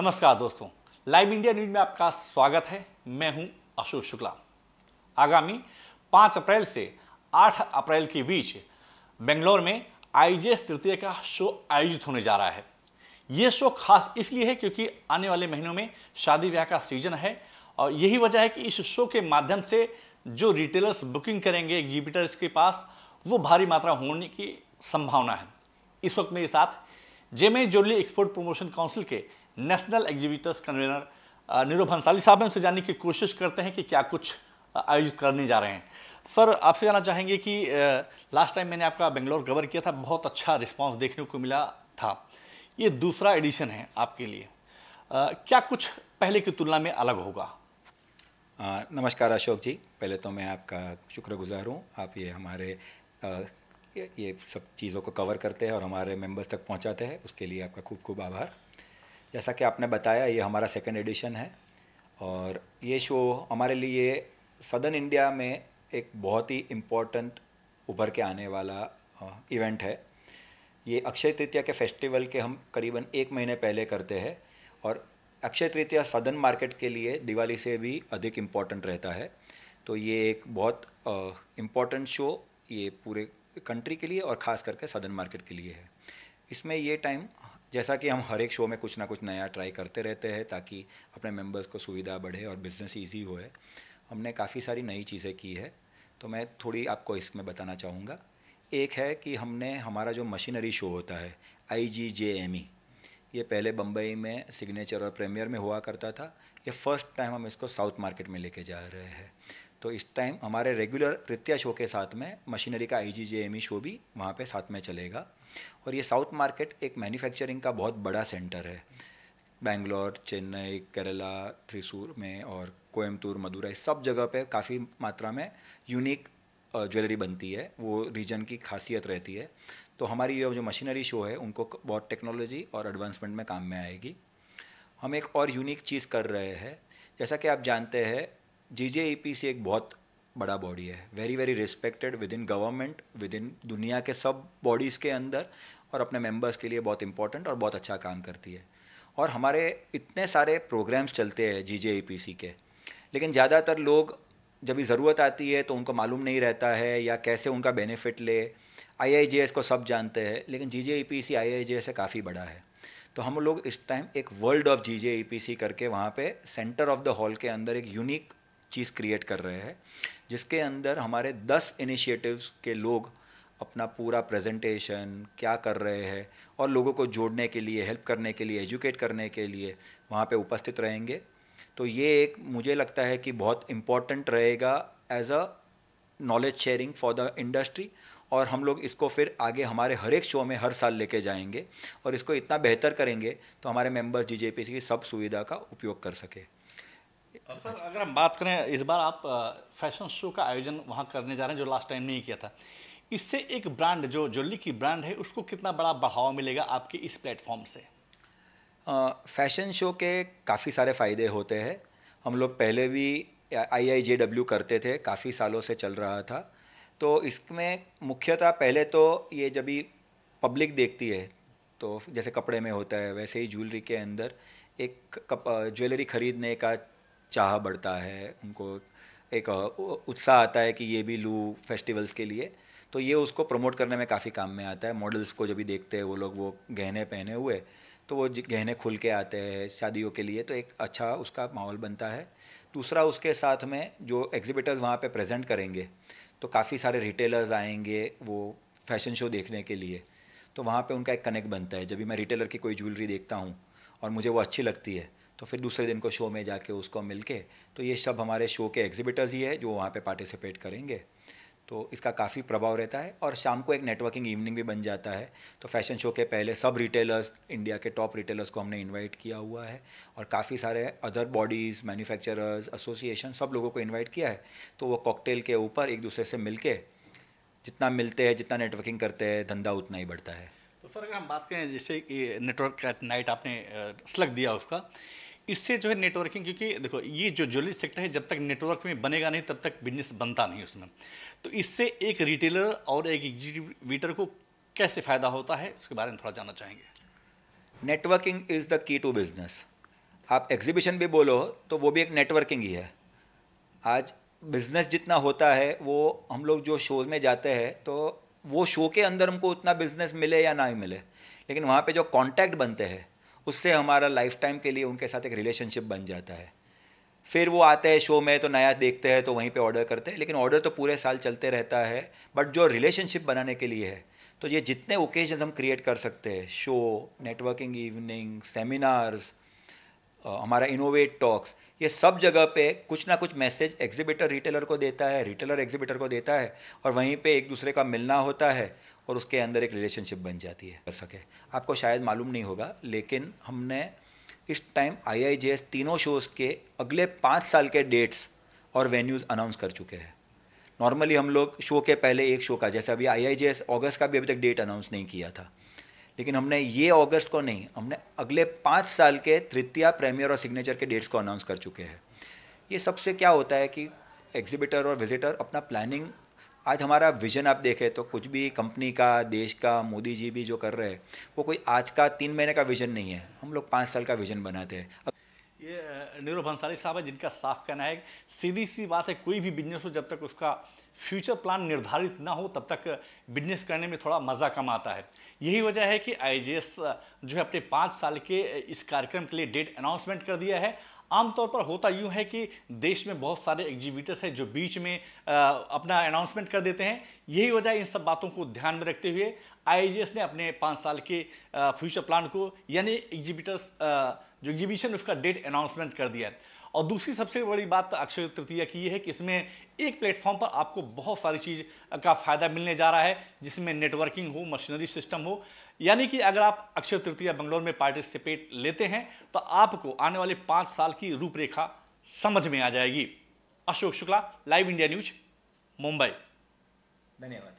नमस्कार दोस्तों, live India news में आपका स्वागत है। मैं हूं अशोक शुक्ला। आगामी 5 अप्रैल से 8 अप्रैल के बीच बेंगलोर में आईजेएस तृतीय का शो आयोजित होने जा रहा है। ये शो खास इसलिए है क्योंकि आने वाले महीनों में शादी ब्याह का सीजन है और यही वजह है कि इस शो के माध्यम से जो रिटेलर्स बुकिंग करेंगे एग्जीबिटर्स के पास, वो भारी मात्रा होने की संभावना है। इस वक्त मेरे साथ जेमे ज्वेलरी एक्सपोर्ट प्रमोशन काउंसिल के national exhibitors convener Nirav Bhansali साहब हैं। उनसे जानने की कोशिश करते हैं कि क्या कुछ आयोजित करने जा रहे हैं। सर, आपसे जानना चाहेंगे कि लास्ट टाइम मैंने आपका बेंगलोर कवर किया था, बहुत अच्छा रिस्पांस देखने को मिला था। ये दूसरा एडिशन है आपके लिए, क्या कुछ पहले की तुलना में अलग होगा? नमस्कार अशोक जी, पहले तो मैं आपका शुक्रगुजार हूँ। आप ये हमारे ये सब चीज़ों को कवर करते हैं और हमारे मेंबर्स तक पहुँचाते हैं, उसके लिए आपका खूब खूब आभार। जैसा कि आपने बताया, ये हमारा सेकंड एडिशन है और ये शो हमारे लिए सदर्न इंडिया में एक बहुत ही इम्पोर्टेंट उभर के आने वाला इवेंट है। ये अक्षय तृतीया के फेस्टिवल के हम करीबन 1 महीने पहले करते हैं और अक्षय तृतीया सदर्न मार्केट के लिए दिवाली से भी अधिक इम्पोर्टेंट रहता है। तो ये एक बहुत इम्पोर्टेंट शो ये पूरे कंट्री के लिए और ख़ास करके सदर्न मार्केट के लिए है। इसमें ये टाइम, जैसा कि हम हर एक शो में कुछ ना कुछ नया ट्राई करते रहते हैं ताकि अपने मेंबर्स को सुविधा बढ़े और बिज़नेस इजी होए, हमने काफ़ी सारी नई चीज़ें की है। तो मैं थोड़ी आपको इसमें बताना चाहूँगा। एक है कि हमने हमारा जो मशीनरी शो होता है IGJME, ये पहले बम्बई में सिग्नेचर और प्रीमियर में हुआ करता था। ये फर्स्ट टाइम हम इसको साउथ मार्केट में लेके जा रहे हैं। तो इस टाइम हमारे रेगुलर तृतीया शो के साथ में मशीनरी का IGJME शो भी वहाँ पे साथ में चलेगा। और ये साउथ मार्केट एक मैन्युफैक्चरिंग का बहुत बड़ा सेंटर है। बेंगलोर, चेन्नई, केरला, थ्रिसूर में और कोयम्बतूर, मदुरई, सब जगह पे काफ़ी मात्रा में यूनिक ज्वेलरी बनती है। वो रीजन की खासियत रहती है। तो हमारी ये जो मशीनरी शो है उनको बहुत टेक्नोलॉजी और एडवांसमेंट में काम में आएगी। हम एक और यूनिक चीज़ कर रहे हैं। जैसा कि आप जानते हैं, GJEPC एक बहुत बड़ा बॉडी है, very very respected with in government, with in दुनिया के सब बॉडीज़ के अंदर, और अपने मेंबर्स के लिए बहुत इंपॉर्टेंट और बहुत अच्छा काम करती है। और हमारे इतने सारे प्रोग्राम्स चलते हैं GJEPC के, लेकिन ज़्यादातर लोग जब भी ज़रूरत आती है तो उनको मालूम नहीं रहता है या कैसे उनका बेनिफिट ले। IIJS को सब जानते हैं, लेकिन GJEPC IIJS से काफ़ी बड़ा है। तो हम लोग इस टाइम एक वर्ल्ड ऑफ GJEPC करके वहाँ पे सेंटर ऑफ द हॉल के अंदर एक यूनिक चीज़ क्रिएट कर रहे हैं, जिसके अंदर हमारे 10 इनिशिएटिव्स के लोग अपना पूरा प्रेजेंटेशन क्या कर रहे हैं और लोगों को जोड़ने के लिए, हेल्प करने के लिए, एजुकेट करने के लिए वहाँ पे उपस्थित रहेंगे। तो ये एक मुझे लगता है कि बहुत इम्पॉर्टेंट रहेगा as a knowledge sharing for the industry. और हम लोग इसको फिर आगे हमारे हर एक शो में हर साल लेके जाएंगे और इसको इतना बेहतर करेंगे तो हमारे मेंबर्स GJEPC की सब सुविधा का उपयोग कर सके। सर, अगर हम बात करें, इस बार आप फैशन शो का आयोजन वहाँ करने जा रहे हैं जो लास्ट टाइम नहीं किया था। इससे एक ब्रांड, जो ज्वेलरी की ब्रांड है, उसको कितना बड़ा बढ़ावा मिलेगा आपके इस प्लेटफॉर्म से? फैशन शो के काफ़ी सारे फ़ायदे होते हैं। हम लोग पहले भी IIJW करते थे, काफ़ी सालों से चल रहा था। तो इसमें मुख्यतः पहले तो ये जब भी पब्लिक देखती है तो जैसे कपड़े में होता है वैसे ही ज्वेलरी के अंदर एक ज्वेलरी खरीदने का चाह बढ़ता है, उनको एक उत्साह आता है कि ये भी लूँ फेस्टिवल्स के लिए। तो ये उसको प्रमोट करने में काफ़ी काम में आता है। मॉडल्स को जब भी देखते हैं वो लोग, वो गहने पहने हुए, तो वो गहने खुल के आते हैं शादियों के लिए, तो एक अच्छा उसका माहौल बनता है। दूसरा, उसके साथ में जो एग्जिबिटर्स वहाँ पे प्रेजेंट करेंगे तो काफ़ी सारे रिटेलर्स आएंगे वो फैशन शो देखने के लिए। तो वहाँ पे उनका एक कनेक्ट बनता है। जब भी मैं रिटेलर की कोई ज्वेलरी देखता हूँ और मुझे वो अच्छी लगती है तो फिर दूसरे दिन को शो में जाके उसको मिलके, तो ये सब हमारे शो के एग्जिबिटर्स ही है जो वहाँ पे पार्टिसिपेट करेंगे। तो इसका काफ़ी प्रभाव रहता है और शाम को एक नेटवर्किंग इवनिंग भी बन जाता है। तो फैशन शो के पहले सब रिटेलर्स, इंडिया के टॉप रिटेलर्स को हमने इनवाइट किया हुआ है और काफ़ी सारे अदर बॉडीज़, मैन्युफैक्चरर्स, एसोसिएशन, सब लोगों को इनवाइट किया है। तो वो कॉकटेल के ऊपर एक दूसरे से मिलके जितना मिलते हैं, जितना नेटवर्किंग करते हैं, धंधा उतना ही बढ़ता है। तो सर, अगर हम बात करें जैसे कि नेटवर्क का नाइट आपने स्लग दिया उसका, इससे जो है नेटवर्किंग, क्योंकि देखो ये जो ज्वेलरी सेक्टर है, जब तक नेटवर्क में बनेगा नहीं तब तक बिजनेस बनता नहीं उसमें। तो इससे एक रिटेलर और एक एग्जीबिटर को कैसे फ़ायदा होता है, उसके बारे में थोड़ा जानना चाहेंगे। Networking is the key to business. आप एग्जीबिशन भी बोलो तो वो भी एक नेटवर्किंग ही है। आज बिजनेस जितना होता है वो हम लोग जो शो में जाते हैं तो वो शो के अंदर हमको उतना बिजनेस मिले या ना ही मिले, लेकिन वहाँ पे जो कांटेक्ट बनते हैं उससे हमारा लाइफ टाइम के लिए उनके साथ एक रिलेशनशिप बन जाता है। फिर वो आते हैं शो में तो नया देखते हैं तो वहीं पे ऑर्डर करते हैं, लेकिन ऑर्डर तो पूरे साल चलते रहता है। बट जो रिलेशनशिप बनाने के लिए है तो ये जितने ओकेजन हम क्रिएट कर सकते हैं, शो, नेटवर्किंग इवनिंग, सेमिनार्स, हमारा इनोवेट टॉक्स, ये सब जगह पे कुछ ना कुछ मैसेज एग्जीबिटर रिटेलर को देता है, रिटेलर एग्जीबिटर को देता है, और वहीं पे एक दूसरे का मिलना होता है और उसके अंदर एक रिलेशनशिप बन जाती है। कर सके आपको शायद मालूम नहीं होगा, लेकिन हमने इस टाइम IIJS तीनों शोज़ के अगले 5 साल के डेट्स और वेन्यूज़ अनाउंस कर चुके हैं। नॉर्मली हम लोग शो के पहले एक शो का, जैसे अभी IIJS अगस्त का भी अभी तक डेट अनाउंस नहीं किया था, लेकिन हमने ये अगस्त को नहीं, हमने अगले 5 साल के तृतीया, प्रीमियर और सिग्नेचर के डेट्स को अनाउंस कर चुके हैं। ये सबसे क्या होता है कि एग्जीबिटर और विजिटर अपना प्लानिंग, आज हमारा विजन आप देखें तो कुछ भी कंपनी का, देश का, मोदी जी भी जो कर रहे हैं वो कोई आज का 3 महीने का विजन नहीं है, हम लोग 5 साल का विजन बनाते हैं। ये नीरू भंसाली साहब है जिनका साफ कहना है, सीधी सी बात है, कोई भी बिजनेस हो जब तक उसका फ्यूचर प्लान निर्धारित ना हो तब तक बिजनेस करने में थोड़ा मज़ा कम आता है। यही वजह है कि IIJS जो है अपने 5 साल के इस कार्यक्रम के लिए डेट अनाउंसमेंट कर दिया है। आमतौर पर होता यूँ है कि देश में बहुत सारे एग्जीबिटर्स हैं जो बीच में अपना अनाउंसमेंट कर देते हैं। यही वजह इन सब बातों को ध्यान में रखते हुए IIJS ने अपने 5 साल के फ्यूचर प्लान को, यानी एग्जीबिटर्स जो एग्जीबिशन उसका डेट अनाउंसमेंट कर दिया है। और दूसरी सबसे बड़ी बात अक्षय तृतीया की ये है कि इसमें एक प्लेटफॉर्म पर आपको बहुत सारी चीज़ का फ़ायदा मिलने जा रहा है, जिसमें नेटवर्किंग हो, मशीनरी सिस्टम हो। यानी कि अगर आप अक्षय तृतीया बेंगलोर में पार्टिसिपेट लेते हैं तो आपको आने वाले 5 साल की रूपरेखा समझ में आ जाएगी। Ashok Shukla, live India news, Mumbai. धन्यवाद।